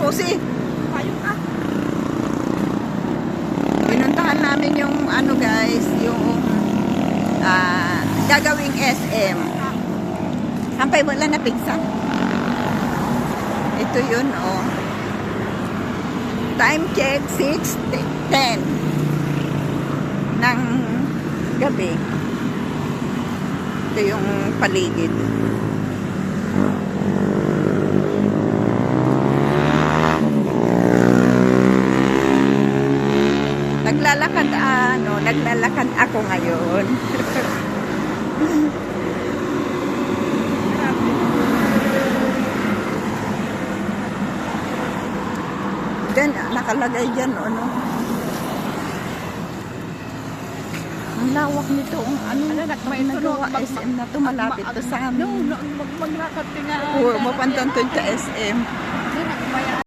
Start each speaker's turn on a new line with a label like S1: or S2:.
S1: Susi.
S2: Payong ka.
S1: Pinuntahan namin yung ano guys, yung gagawing SM. Sampay mo lang na pizza. Ito yun, oh. Time check, 6:10 ng gabi. Ito yung paligid. Naglalakad ako ngayon. Then, nakalagay dyan, ano. Ang lawak nito, ano, may nagawa SM na to, malapit to sa amin.
S2: No, maglakad ka nga.
S1: Oo, mapantan to sa SM.